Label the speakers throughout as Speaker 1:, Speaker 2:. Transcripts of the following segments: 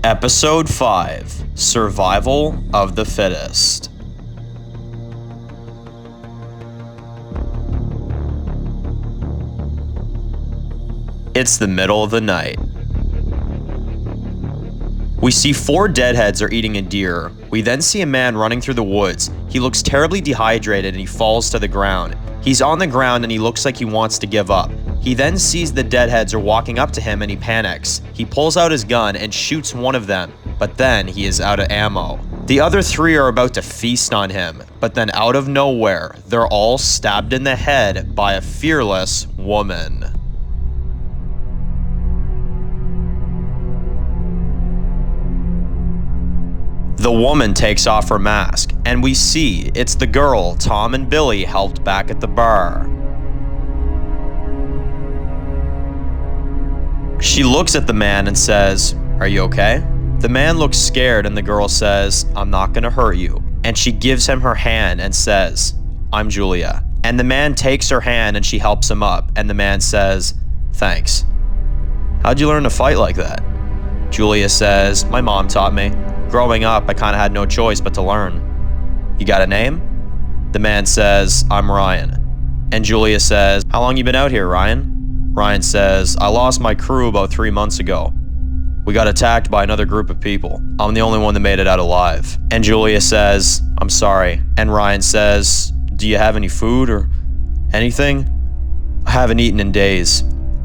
Speaker 1: Episode 5, Survival of the Fittest. It's the middle of the night. We see 4 deadheads are eating a deer. We then see a man running through the woods. He looks terribly dehydrated and he falls to the ground. He's on the ground and he looks like he wants to give up. He then sees the deadheads are walking up to him and he panics. He pulls out his gun and shoots one of them, but then he is out of ammo. The other 3 are about to feast on him, but then out of nowhere, they're all stabbed in the head by a fearless woman. The woman takes off her mask, and we see it's the girl Tom and Billy helped back at the bar. She looks at the man and says, "Are you okay?" The man looks scared and the girl says, "I'm not gonna hurt you." And she gives him her hand and says, "I'm Julia." And the man takes her hand and she helps him up, and the man says, "Thanks. How'd you learn to fight like that?" Julia says, "My mom taught me. Growing up, I kinda had no choice but to learn." "You got a name?" The man says, "I'm Ryan." And Julia says, "How long you been out here, Ryan?" Ryan says, "I lost my crew about 3 months ago. We got attacked by another group of people. I'm the only one that made it out alive." And Julia says, "I'm sorry." And Ryan says, "Do you have any food or anything?" "I haven't eaten in days."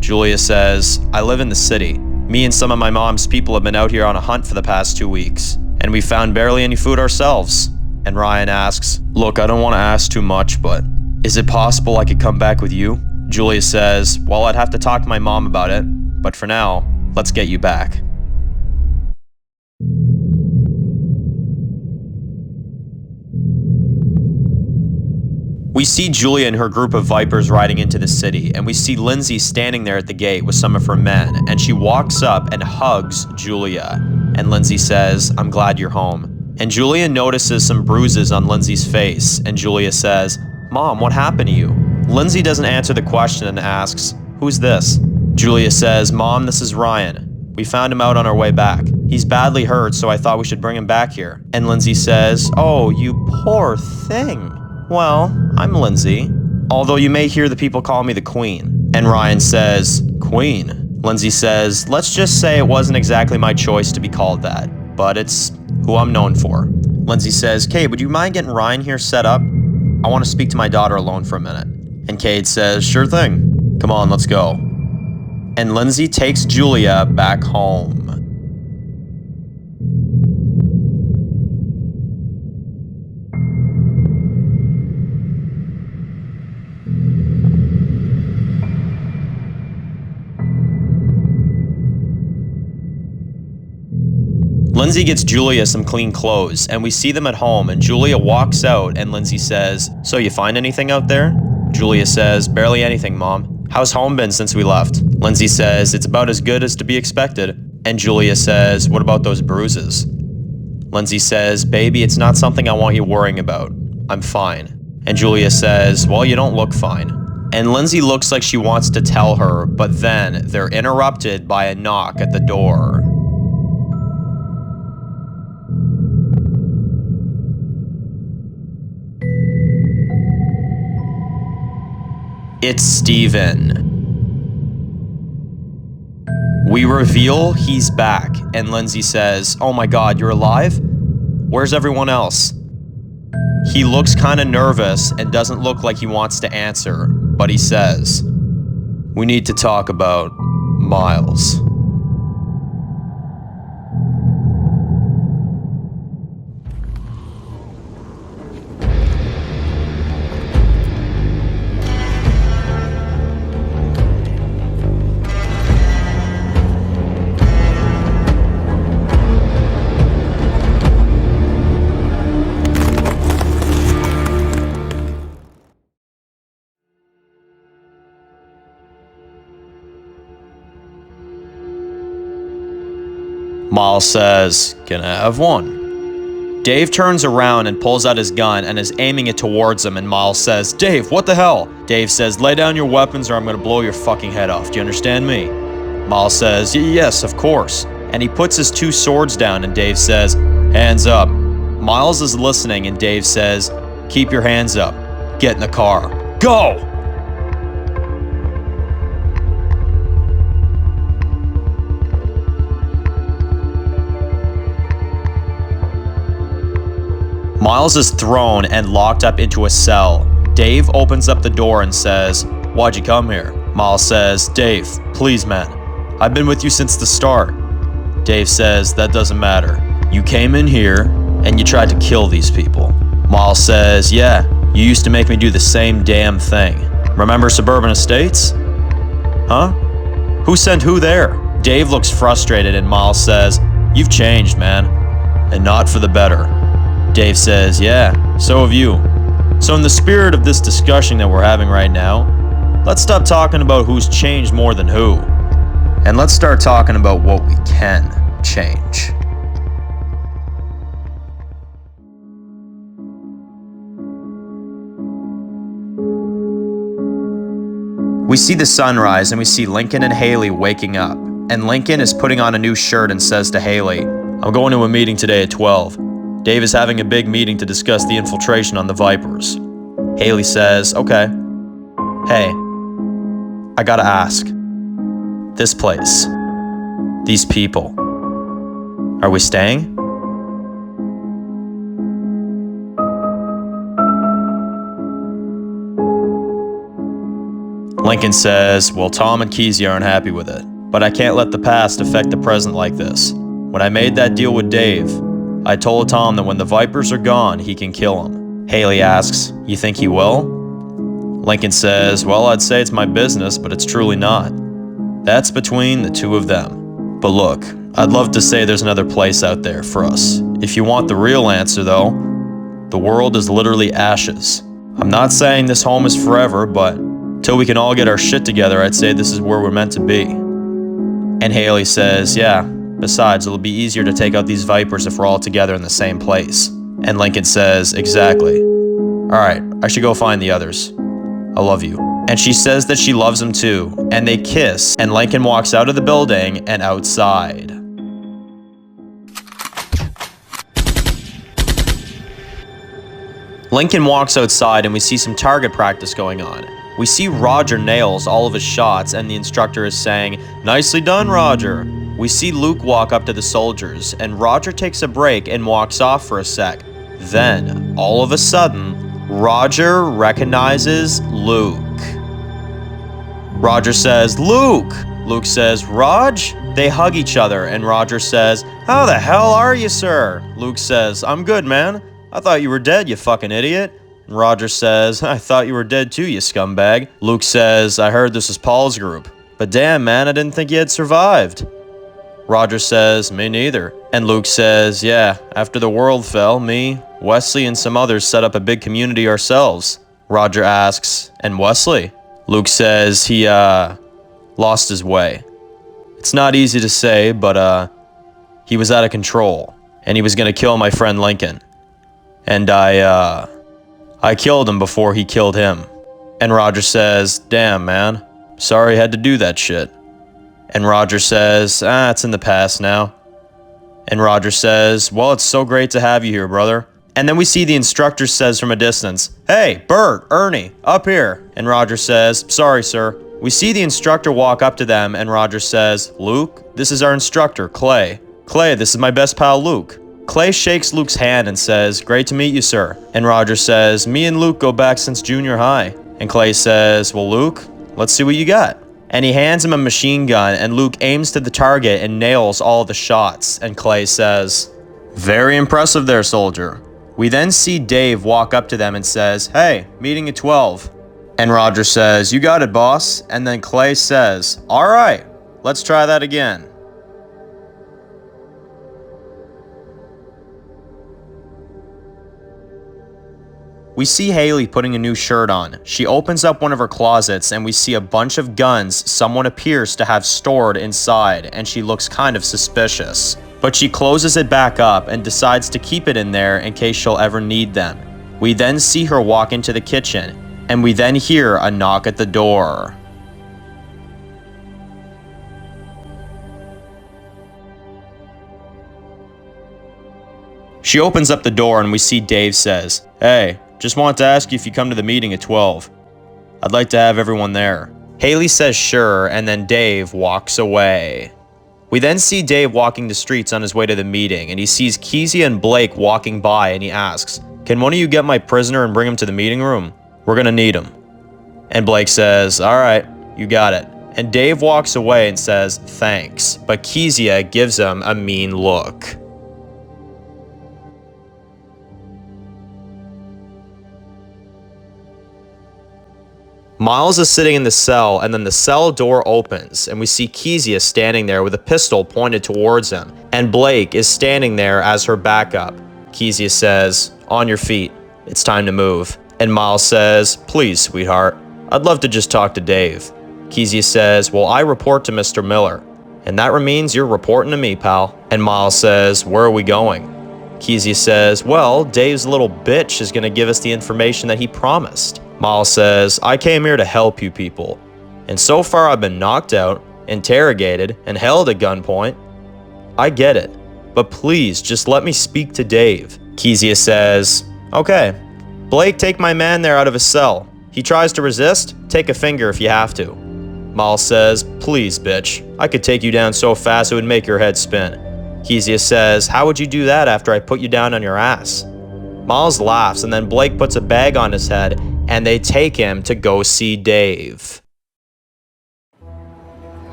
Speaker 1: Julia says, "I live in the city. Me and some of my mom's people have been out here on a hunt for the past 2 weeks, and we found barely any food ourselves." And Ryan asks, "Look, I don't want to ask too much, but is it possible I could come back with you?" Julia says, "Well, I'd have to talk to my mom about it, but for now, let's get you back." We see Julia and her group of vipers riding into the city, and we see Lindsey standing there at the gate with some of her men, and she walks up and hugs Julia. And Lindsey says, "I'm glad you're home." And Julia notices some bruises on Lindsey's face, and Julia says, "Mom, what happened to you?" Lindsey doesn't answer the question and asks, "Who's this?" Julia says, "Mom, this is Ryan. We found him out on our way back. He's badly hurt, so I thought we should bring him back here." And Lindsey says, "Oh, you poor thing. Well, I'm Lindsey, although you may hear the people call me the Queen." And Ryan says, "Queen?" Lindsey says, "Let's just say it wasn't exactly my choice to be called that, but it's who I'm known for." Lindsey says, "Kate, would you mind getting Ryan here set up? I want to speak to my daughter alone for a minute." And Kate says, "Sure thing. Come on, let's go." And Lindsey takes Julia back home. Lindsey gets Julia some clean clothes, and we see them at home, and Julia walks out, and Lindsey says, "So you find anything out there?" Julia says, "Barely anything, Mom. How's home been since we left?" Lindsey says, "It's about as good as to be expected." And Julia says, "What about those bruises?" Lindsey says, "Baby, it's not something I want you worrying about. I'm fine." And Julia says, "Well, you don't look fine." And Lindsey looks like she wants to tell her, but then they're interrupted by a knock at the door. It's Steven. We reveal he's back, and Lindsey says, "Oh my God, you're alive? Where's everyone else?" He looks kinda nervous and doesn't look like he wants to answer, but he says, "We need to talk about Miles." Miles says, "Can I have one?" Dave turns around and pulls out his gun and is aiming it towards him, and Miles says, "Dave, what the hell?" Dave says, "Lay down your weapons or I'm gonna blow your fucking head off. Do you understand me?" Miles says, "Yes, of course." and he puts his 2 swords down and Dave says, "Hands up." Miles is listening and Dave says, "Keep your hands up. Get in the car. Go!" Miles is thrown and locked up into a cell. Dave opens up the door and says, "Why'd you come here?" Miles says, "Dave, please man, I've been with you since the start." Dave says, "That doesn't matter. You came in here and you tried to kill these people." Miles says, "Yeah, you used to make me do the same damn thing. Remember Suburban Estates? Huh? Who sent who there?" Dave looks frustrated and Miles says, "You've changed, man. And not for the better." Dave says, "Yeah, so have you. So in the spirit of this discussion that we're having right now, let's stop talking about who's changed more than who. And let's start talking about what we can change." We see the sunrise and we see Lincoln and Haley waking up. And Lincoln is putting on a new shirt and says to Haley, "I'm going to a meeting today at 12. Dave is having a big meeting to discuss the infiltration on the Vipers." Haley says, "Okay. Hey, I gotta ask. This place, these people, are we staying?" Lincoln says, "Well, Tom and Kesey aren't happy with it, but I can't let the past affect the present like this. When I made that deal with Dave, I told Tom that when the Vipers are gone, he can kill them." Haley asks, "You think he will?" Lincoln says, "Well, I'd say it's my business, but it's truly not. That's between the 2 of them. But look, I'd love to say there's another place out there for us. If you want the real answer, though, the world is literally ashes. I'm not saying this home is forever, but till we can all get our shit together, I'd say this is where we're meant to be." And Haley says, "Yeah. Besides, it'll be easier to take out these Vipers if we're all together in the same place." And Lincoln says, "Exactly. Alright, I should go find the others. I love you." And she says that she loves him too, and they kiss, and Lincoln walks out of the building and outside. Lincoln walks outside and we see some target practice going on. We see Roger nails all of his shots and the instructor is saying, "Nicely done, Roger." We see Luke walk up to the soldiers, and Roger takes a break and walks off for a sec. Then, all of a sudden, Roger recognizes Luke. Roger says, "Luke!" Luke says, "Rog?" They hug each other, and Roger says, "How the hell are you, sir?" Luke says, "I'm good, man. I thought you were dead, you fucking idiot." And Roger says, "I thought you were dead too, you scumbag." Luke says, "I heard this was Paul's group. But damn, man, I didn't think you had survived." Roger says, "Me neither." And Luke says, "Yeah, after the world fell, me, Wesley, and some others set up a big community ourselves." Roger asks, "And Wesley?" Luke says he, lost his way. It's not easy to say, but, he was out of control, and he was gonna kill my friend Lincoln. And I killed him before he killed him." And Roger says, "Damn, man. Sorry I had to do that shit." And Roger says, "It's in the past now." And Roger says, "Well, it's so great to have you here, brother." And then we see the instructor says from a distance, "Hey, Bert, Ernie, up here." And Roger says, "Sorry, sir." We see the instructor walk up to them and Roger says, "Luke, this is our instructor, Clay. Clay, this is my best pal, Luke." Clay shakes Luke's hand and says, "Great to meet you, sir." And Roger says, "Me and Luke go back since junior high." And Clay says, "Well, Luke, let's see what you got." And he hands him a machine gun, and Luke aims to the target and nails all the shots. And Clay says, "Very impressive there, soldier." We then see Dave walk up to them and says, "Hey, meeting at 12. And Roger says, "You got it, boss." And then Clay says, "All right, let's try that again." We see Haley putting a new shirt on. She opens up one of her closets and we see a bunch of guns someone appears to have stored inside, and she looks kind of suspicious. But she closes it back up and decides to keep it in there in case she'll ever need them. We then see her walk into the kitchen, and we then hear a knock at the door. She opens up the door and we see Dave says, "Hey, just wanted to ask you if you come to the meeting at 12. I'd like to have everyone there." Haley says sure, and then Dave walks away. We then see Dave walking the streets on his way to the meeting, and he sees Kezia and Blake walking by, and he asks, "Can one of you get my prisoner and bring him to the meeting room? We're gonna need him." And Blake says, "All right, you got it." And Dave walks away and says, "Thanks," but Kezia gives him a mean look. Miles is sitting in the cell, and then the cell door opens, and we see Kezia standing there with a pistol pointed towards him, and Blake is standing there as her backup. Kezia says, "On your feet, it's time to move." And Miles says, "Please, sweetheart, I'd love to just talk to Dave." Kezia says, "Well, I report to Mr. Miller." "And that means you're reporting to me, pal." And Miles says, "Where are we going?" Kezia says, "Well, Dave's little bitch is gonna give us the information that he promised." Miles says, "I came here to help you people. And so far I've been knocked out, interrogated, and held at gunpoint. I get it, but please just let me speak to Dave." Kezia says, "Okay. Blake, take my man there out of his cell. He tries to resist, take a finger if you have to." Miles says, "Please, bitch. I could take you down so fast it would make your head spin." Kezia says, "How would you do that after I put you down on your ass?" Miles laughs, and then Blake puts a bag on his head, and they take him to go see Dave.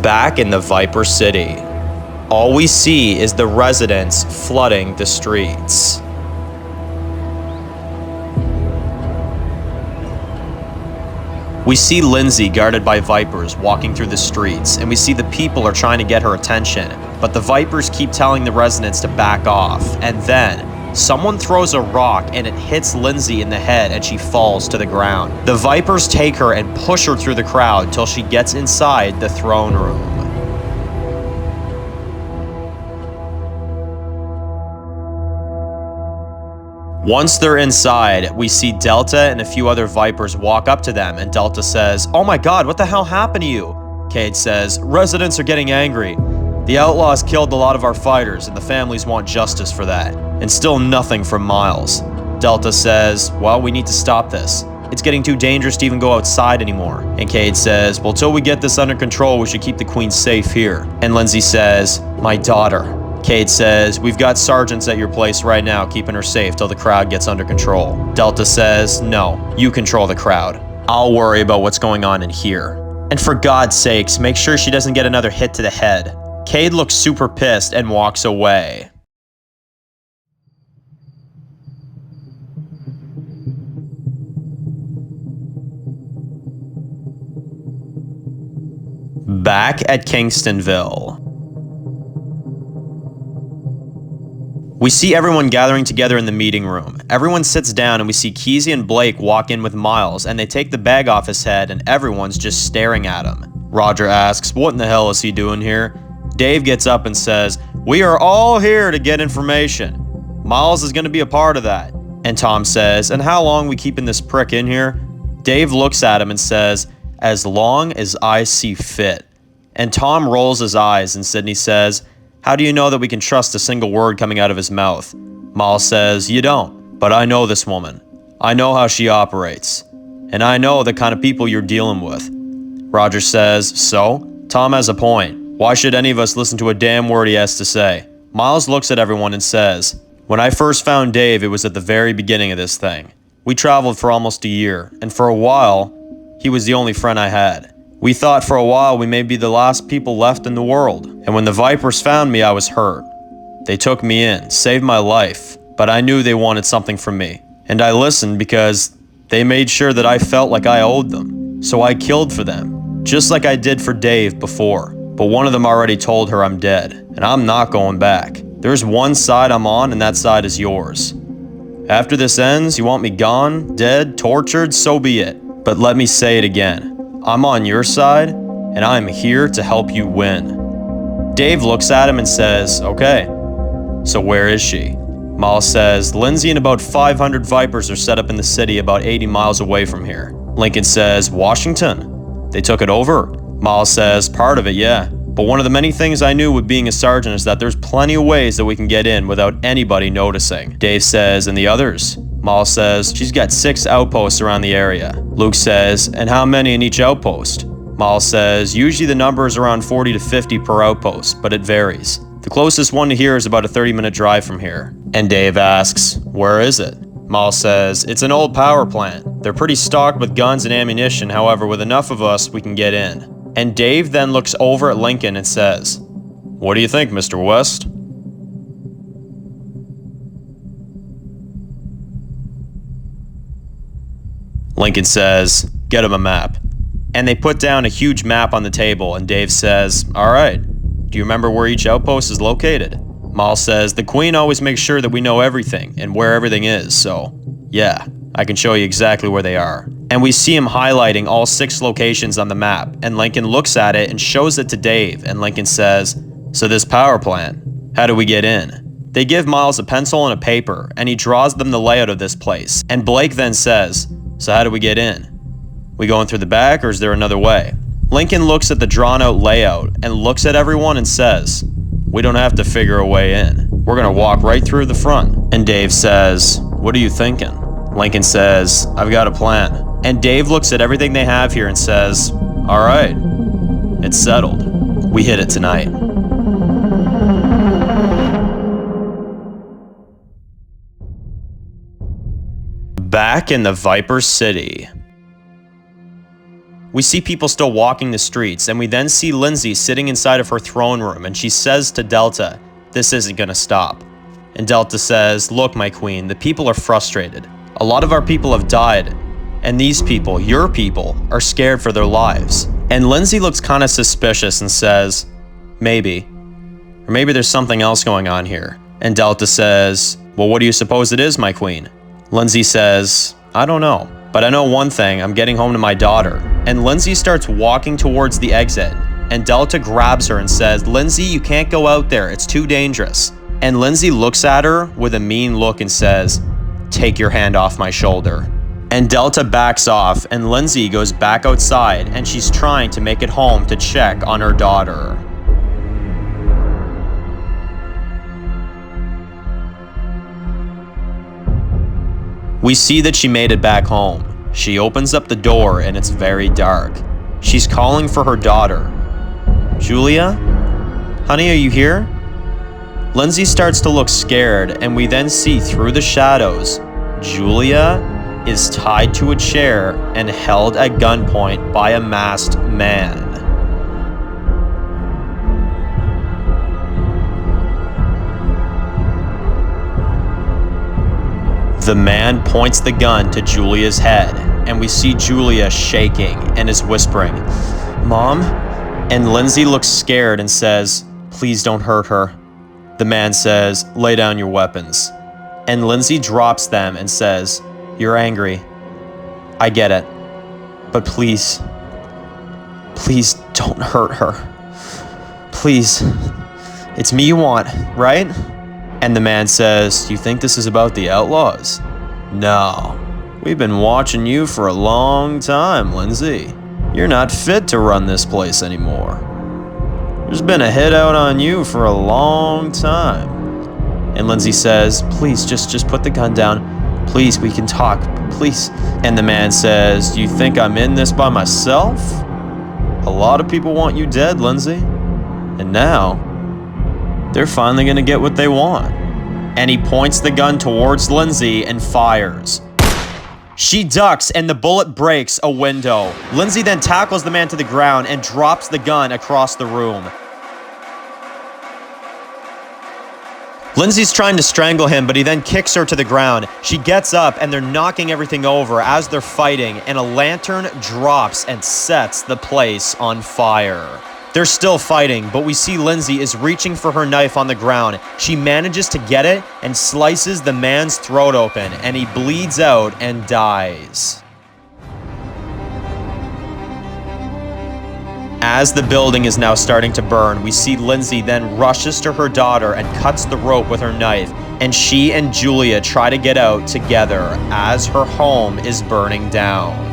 Speaker 1: Back in the Viper City, all we see is the residents flooding the streets. We see Lindsey guarded by Vipers walking through the streets, and we see the people are trying to get her attention, but the Vipers keep telling the residents to back off, and then someone throws a rock and it hits Lindsey in the head and she falls to the ground. The Vipers take her and push her through the crowd till she gets inside the throne room. Once they're inside, we see Delta and a few other Vipers walk up to them, and Delta says, "Oh my god, what the hell happened to you?" Cade says, "Residents are getting angry. The outlaws killed a lot of our fighters, and the families want justice for that." And still nothing from Miles. Delta says, "Well, we need to stop this. It's getting too dangerous to even go outside anymore." And Cade says, "Well, till we get this under control, we should keep the Queen safe here." And Lindsey says, "My daughter." Cade says, "We've got sergeants at your place right now keeping her safe till the crowd gets under control." Delta says, "No, you control the crowd. I'll worry about what's going on in here. And for God's sakes, make sure she doesn't get another hit to the head." Cade looks super pissed and walks away. Back at Kingstonville, we see everyone gathering together in the meeting room. Everyone sits down, and we see Kezia and Blake walk in with Miles, and they take the bag off his head, and everyone's just staring at him. Roger asks, "What in the hell is he doing here?" Dave gets up and says, "We are all here to get information. Miles is going to be a part of that." And Tom says, "And how long we keeping this prick in here?" Dave looks at him and says, "As long as I see fit." And Tom rolls his eyes, and Sydney says, "How do you know that we can trust a single word coming out of his mouth?" Miles says, "You don't, but I know this woman. I know how she operates. And I know the kind of people you're dealing with." Roger says, "So? Tom has a point. Why should any of us listen to a damn word he has to say?" Miles looks at everyone and says, "When I first found Dave, it was at the very beginning of this thing. We traveled for almost a year, and for a while, he was the only friend I had. We thought for a while we may be the last people left in the world. And when the Vipers found me, I was hurt. They took me in, saved my life, but I knew they wanted something from me. And I listened because they made sure that I felt like I owed them. So I killed for them, just like I did for Dave before. But one of them already told her I'm dead, and I'm not going back. There's one side I'm on, and that side is yours. After this ends, you want me gone, dead, tortured, so be it. But let me say it again. I'm on your side, and I'm here to help you win." Dave looks at him and says, "Okay, so where is she?" Miles says, "Lindsey and about 500 Vipers are set up in the city about 80 miles away from here." Lincoln says, "Washington? They took it over?" Miles says, "Part of it, yeah. But one of the many things I knew with being a sergeant is that there's plenty of ways that we can get in without anybody noticing. Dave says, and the others? Mal says, she's got 6 outposts around the area. Luke says, and how many in each outpost? Mal says, usually the number is around 40 to 50 per outpost, but it varies. The closest one to here is about a 30-minute drive from here. And Dave asks, where is it? Mal says, it's an old power plant. They're pretty stocked with guns and ammunition, however, with enough of us, we can get in. And Dave then looks over at Lincoln and says, what do you think, Mr. West? Lincoln says, get him a map. And they put down a huge map on the table, and Dave says, all right, do you remember where each outpost is located? Mal says, the Queen always makes sure that we know everything and where everything is, so yeah, I can show you exactly where they are. And we see him highlighting all 6 locations on the map, and Lincoln looks at it and shows it to Dave, and Lincoln says, so this power plant, how do we get in? They give Miles a pencil and a paper, and he draws them the layout of this place, and Blake then says, so how do we get in? We going through the back, or is there another way? Lincoln looks at the drawn out layout and looks at everyone and says, we don't have to figure a way in. We're gonna walk right through the front. And Dave says, what are you thinking? Lincoln says, I've got a plan. And Dave looks at everything they have here and says, all right, it's settled. We hit it tonight. Back in the Viper City. We see people still walking the streets, and we then see Lindsey sitting inside of her throne room, and she says to Delta, this isn't gonna stop. And Delta says, look, my queen, the people are frustrated. A lot of our people have died, and these people, your people, are scared for their lives. And Lindsey looks kind of suspicious and says, maybe. Or maybe there's something else going on here. And Delta says, well, what do you suppose it is, my queen? Lindsey says, I don't know. But I know one thing, I'm getting home to my daughter. And Lindsey starts walking towards the exit. And Delta grabs her and says, Lindsey, you can't go out there, it's too dangerous. And Lindsey looks at her with a mean look and says, take your hand off my shoulder. And Delta backs off, and Lindsey goes back outside, and she's trying to make it home to check on her daughter. We see that she made it back home. She opens up the door and it's very dark. She's calling for her daughter. Julia? Honey, are you here? Lindsey starts to look scared, and we then see through the shadows, Julia is tied to a chair and held at gunpoint by a masked man. The man points the gun to Julia's head, and we see Julia shaking and is whispering, Mom? And Lindsey looks scared and says, please don't hurt her. The man says, lay down your weapons. And Lindsey drops them and says, you're angry. I get it. But please, please don't hurt her. Please. It's me you want, right? And the man says, you think this is about the outlaws? No. We've been watching you for a long time, Lindsey. You're not fit to run this place anymore. There's been a hit out on you for a long time. And Lindsey says, please, just put the gun down. Please, we can talk, please. And the man says, do you think I'm in this by myself? A lot of people want you dead, Lindsey. And now, they're finally gonna get what they want. And he points the gun towards Lindsey and fires. She ducks and the bullet breaks a window. Lindsey then tackles the man to the ground and drops the gun across the room. Lindsey's trying to strangle him, but he then kicks her to the ground. She gets up and they're knocking everything over as they're fighting, and a lantern drops and sets the place on fire. They're still fighting, but we see Lindsey is reaching for her knife on the ground. She manages to get it and slices the man's throat open, and he bleeds out and dies. As the building is now starting to burn, we see Lindsey then rushes to her daughter and cuts the rope with her knife, and she and Julia try to get out together as her home is burning down.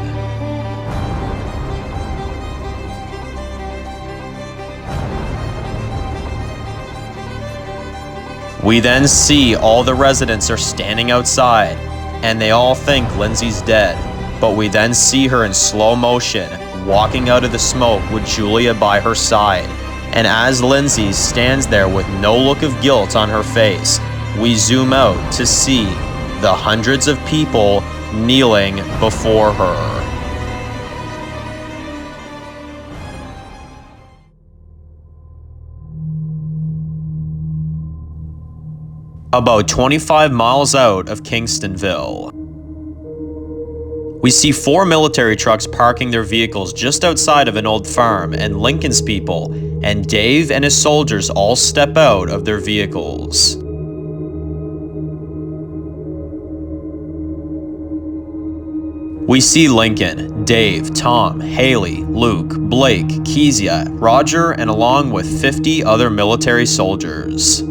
Speaker 1: We then see all the residents are standing outside, and they all think Lindsey's dead. But we then see her in slow motion, walking out of the smoke with Julia by her side. And as Lindsey stands there with no look of guilt on her face, we zoom out to see the hundreds of people kneeling before her. About 25 miles out of Kingstonville, we see 4 military trucks parking their vehicles just outside of an old farm, and Lincoln's people and Dave and his soldiers all step out of their vehicles. We see Lincoln, Dave, Tom, Haley, Luke, Blake, Kezia, Roger, and along with 50 other military soldiers.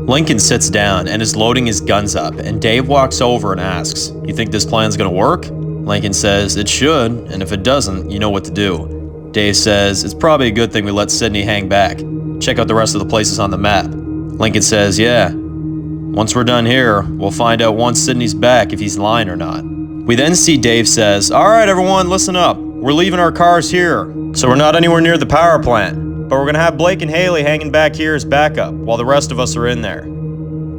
Speaker 1: Lincoln sits down and is loading his guns up, and Dave walks over and asks, "You think this plan's gonna work?" Lincoln says, "It should, and if it doesn't, you know what to do." Dave says, "It's probably a good thing we let Sydney hang back. Check out the rest of the places on the map." Lincoln says, "Yeah. Once we're done here, we'll find out once Sydney's back if he's lying or not." We then see Dave says, "All right, everyone, listen up. We're leaving our cars here, so we're not anywhere near the power plant. But we're gonna have Blake and Haley hanging back here as backup while the rest of us are in there.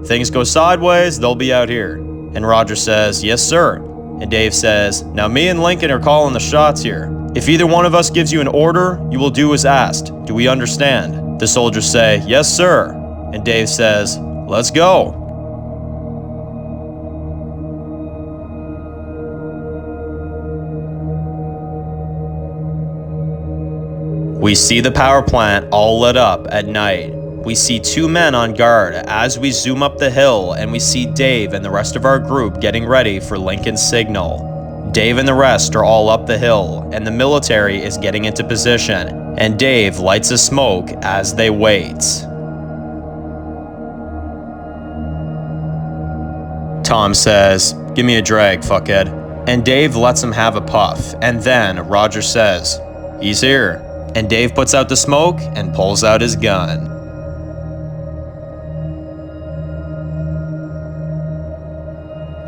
Speaker 1: If things go sideways, they'll be out here." And Roger says, "Yes, sir." And Dave says, "Now me and Lincoln are calling the shots here. If either one of us gives you an order, you will do as asked. Do we understand?" The soldiers say, "Yes, sir." And Dave says, "Let's go." We see the power plant all lit up at night. We see 2 men on guard as we zoom up the hill, and we see Dave and the rest of our group getting ready for Lincoln's signal. Dave and the rest are all up the hill, and the military is getting into position, and Dave lights a smoke as they wait. Tom says, "Give me a drag, fuckhead." And Dave lets him have a puff, and then Roger says, "He's here." And Dave puts out the smoke and pulls out his gun.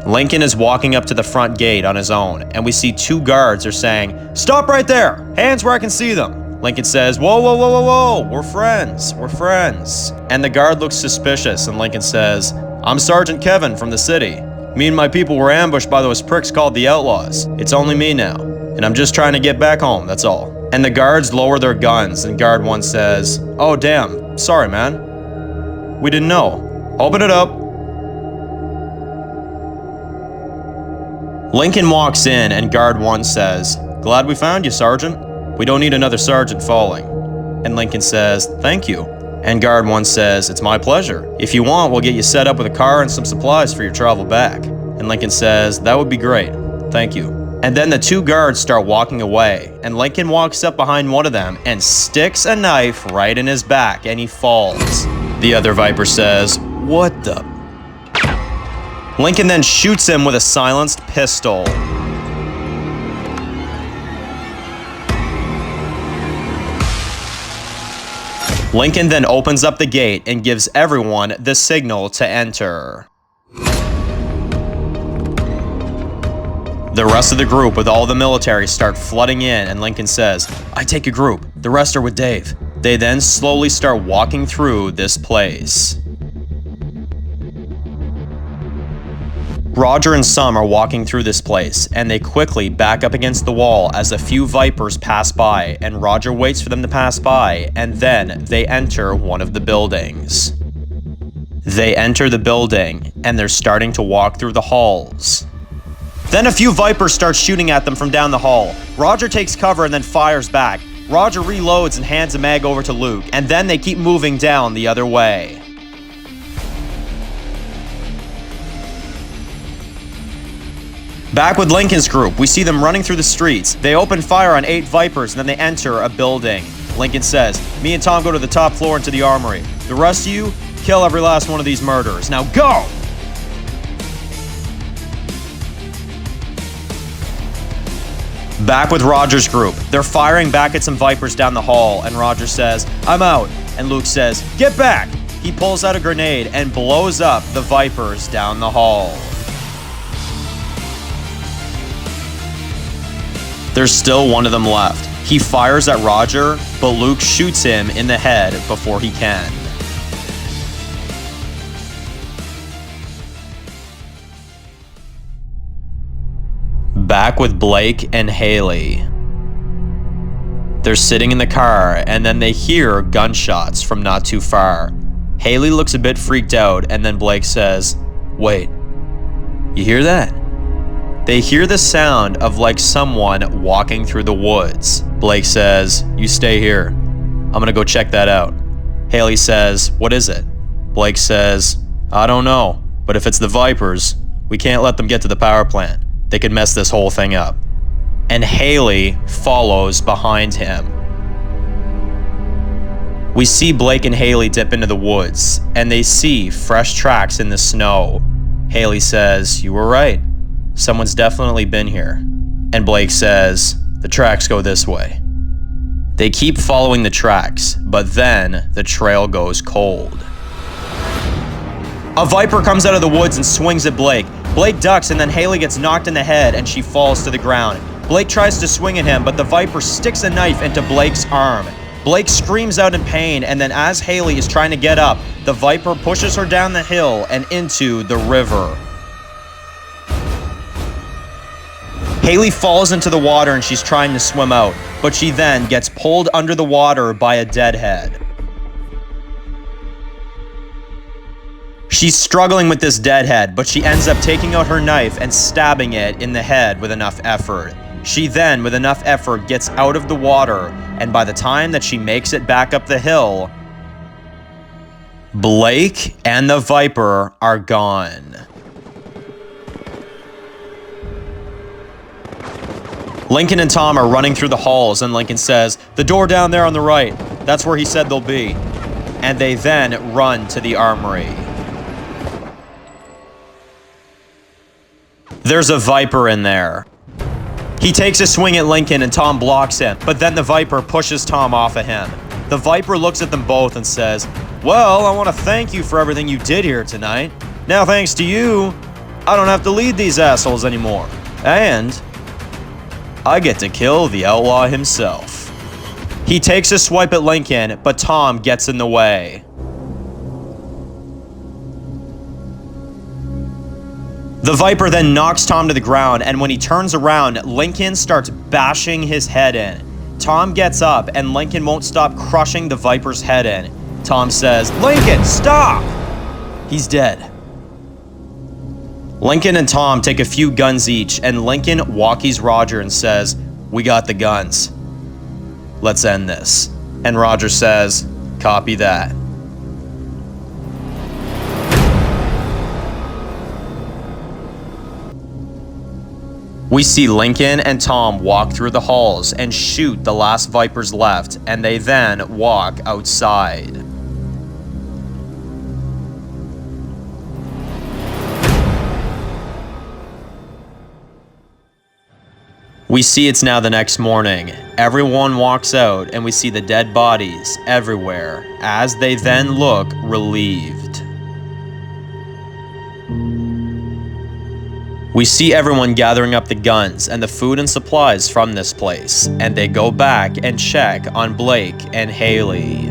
Speaker 1: Lincoln is walking up to the front gate on his own, and we see 2 guards are saying, "Stop right there! Hands where I can see them!" Lincoln says, "Whoa, whoa, whoa, whoa, whoa! We're friends, we're friends." And the guard looks suspicious, and Lincoln says, "I'm Sergeant Kevin from the city. Me and my people were ambushed by those pricks called the Outlaws. It's only me now, and I'm just trying to get back home, that's all." And the guards lower their guns, and guard 1 says, "Oh damn, sorry man. We didn't know. Open it up." Lincoln walks in, and guard 1 says, "Glad we found you, Sergeant. We don't need another sergeant falling." And Lincoln says, "Thank you." And guard 1 says, "It's my pleasure. If you want, we'll get you set up with a car and some supplies for your travel back." And Lincoln says, "That would be great. Thank you." And then the 2 guards start walking away, and Lincoln walks up behind one of them and sticks a knife right in his back, and he falls. The other Viper says, "What the?" Lincoln then shoots him with a silenced pistol. Lincoln then opens up the gate and gives everyone the signal to enter. The rest of the group with all the military start flooding in, and Lincoln says, "I take a group. The rest are with Dave." They then slowly start walking through this place. Roger and some are walking through this place, and they quickly back up against the wall as a few Vipers pass by, and Roger waits for them to pass by, and then they enter one of the buildings. They enter the building, and they're starting to walk through the halls. Then a few Vipers start shooting at them from down the hall. Roger takes cover and then fires back. Roger reloads and hands a mag over to Luke, and then they keep moving down the other way. Back with Lincoln's group, we see them running through the streets. They open fire on 8 Vipers, and then they enter a building. Lincoln says, "Me and Tom go to the top floor into the armory. The rest of you, kill every last one of these murderers. Now go!" Back with Roger's group. They're firing back at some Vipers down the hall, and Roger says, "I'm out." And Luke says, "Get back!" He pulls out a grenade and blows up the Vipers down the hall. There's still one of them left. He fires at Roger, but Luke shoots him in the head before he can. Back with Blake and Haley. They're sitting in the car, and then they hear gunshots from not too far. Haley looks a bit freaked out, and then Blake says, "Wait, you hear that?" They hear the sound of like someone walking through the woods. Blake says, "You stay here. I'm gonna go check that out." Haley says, "What is it?" Blake says, "I don't know, but if it's the Vipers, we can't let them get to the power plant. They could mess this whole thing up." And Haley follows behind him. We see Blake and Haley dip into the woods, and they see fresh tracks in the snow. Haley says, "You were right. Someone's definitely been here." And Blake says, "The tracks go this way." They keep following the tracks, but then the trail goes cold. A Viper comes out of the woods and swings at Blake. Blake ducks, and then Haley gets knocked in the head and she falls to the ground. Blake tries to swing at him, but the Viper sticks a knife into Blake's arm. Blake screams out in pain, and then as Haley is trying to get up, the Viper pushes her down the hill and into the river. Haley falls into the water and she's trying to swim out, but she then gets pulled under the water by a deadhead. She's struggling with this deadhead, but she ends up taking out her knife and stabbing it in the head with enough effort. She then, with enough effort, gets out of the water, and by the time that she makes it back up the hill, Blake and the Viper are gone. Lincoln and Tom are running through the halls, and Lincoln says, "The door down there on the right, that's where he said they'll be." And they then run to the armory. There's a Viper in there. He takes a swing at Lincoln and Tom blocks him, but then the Viper pushes Tom off of him. The Viper looks at them both and says, "Well, I want to thank you for everything you did here tonight. Now thanks to you, I don't have to lead these assholes anymore. And I get to kill the outlaw himself." He takes a swipe at Lincoln, but Tom gets in the way. The Viper then knocks Tom to the ground, and when he turns around, Lincoln starts bashing his head in. Tom gets up, and Lincoln won't stop crushing the Viper's head in. Tom says, "Lincoln, stop!" He's dead. Lincoln and Tom take a few guns each, and Lincoln walkies Roger and says, "We got the guns. Let's end this." And Roger says, "Copy that." We see Lincoln and Tom walk through the halls and shoot the last Vipers left, and they then walk outside. We see it's now the next morning. Everyone walks out, and we see the dead bodies everywhere as they then look relieved. We see everyone gathering up the guns and the food and supplies from this place, and they go back and check on Blake and Haley.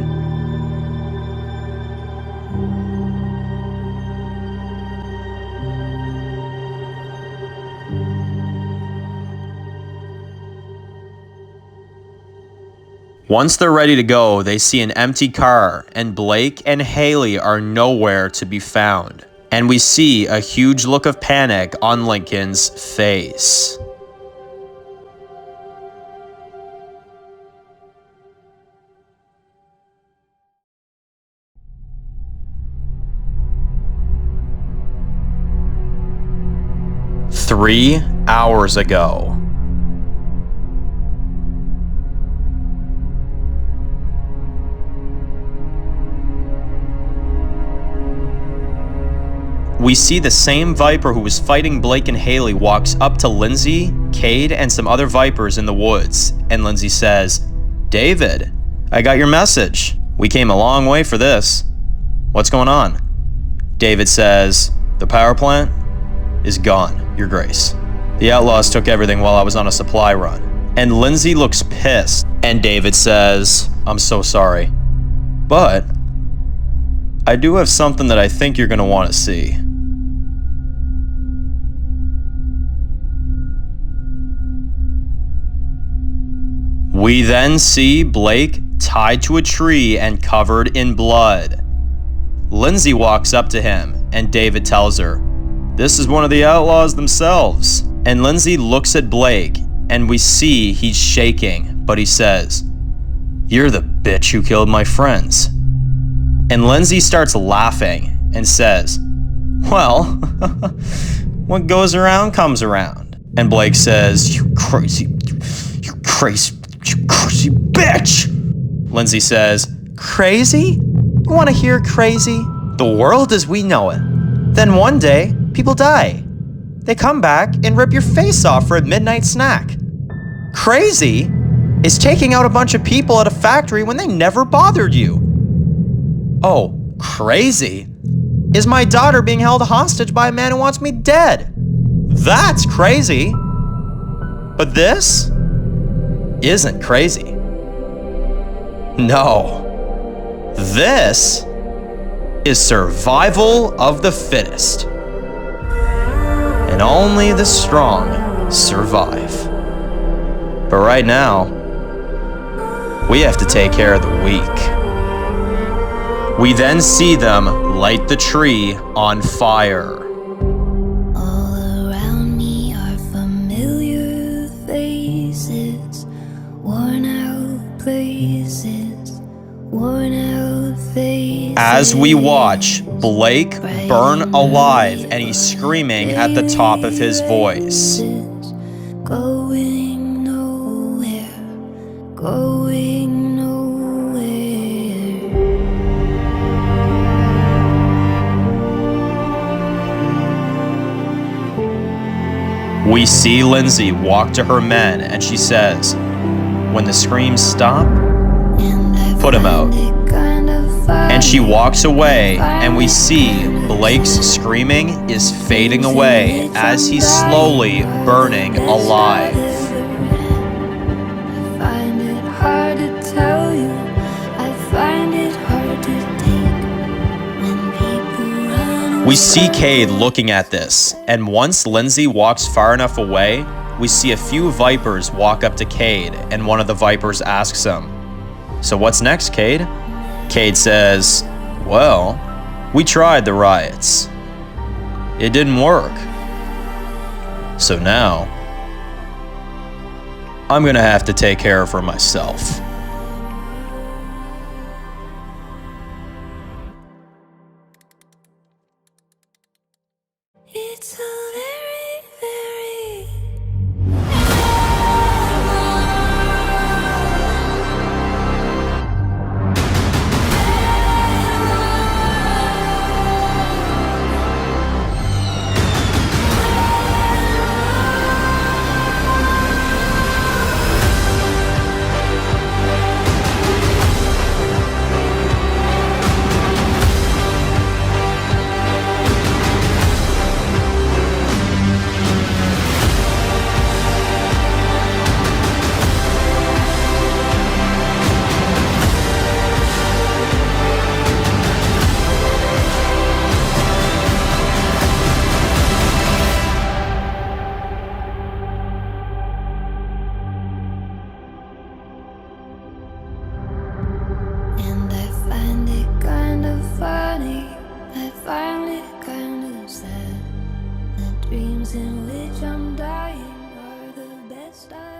Speaker 1: Once they're ready to go, they see an empty car, and Blake and Haley are nowhere to be found. And we see a huge look of panic on Lincoln's face. Three hours ago. we see the same Viper who was fighting Blake and Haley walks up to Lindsey, Cade, and some other Vipers in the woods, and Lindsey says, "David, I got your message. We came a long way for this. What's going on?" David says, "The power plant is gone, Your Grace. The outlaws took everything while I was on a supply run." And Lindsey looks pissed, and David says, "I'm so sorry. But I do have something that I think you're going to want to see." We then see Blake tied to a tree and covered in blood. Lindsey walks up to him, and David tells her, "This is one of the outlaws themselves." And Lindsey looks at Blake, and we see he's shaking, but he says, "You're the bitch who killed my friends." And Lindsey starts laughing and says, "Well, what goes around comes around." And Blake says, you crazy bitch." Lindsey says, "Crazy? You want to hear crazy? The world as we know it. Then one day, people die. They come back and rip your face off for a midnight snack. Crazy is taking out a bunch of people at a factory when they never bothered you. Oh, crazy is my daughter being held hostage by a man who wants me dead. That's crazy. But this isn't crazy. No. This is survival of the fittest. And only the strong survive. But right now, we have to take care of the weak." We then see them light the tree on fire.
Speaker 2: All around me are familiar faces, worn out places, worn out faces.
Speaker 1: As we watch Blake burn alive, and he's screaming at the top of his voice.
Speaker 2: Going nowhere, going nowhere.
Speaker 1: We see Lindsey walk to her men, and she says, "When the screams stop, put him out." And she walks away, and we see Blake's screaming is fading away as he's slowly burning alive.
Speaker 2: I find it hard to tell you, I find it hard to take when people run away.
Speaker 1: We see Cade looking at this, and once Lindsey walks far enough away, we see a few Vipers walk up to Cade, and one of the Vipers asks him, "So what's next, Cade?" Cade says, "Well, we tried the riots. It didn't work. So now, I'm gonna have to take care of her myself."
Speaker 2: It's a very, very dreams in which I'm dying are the best I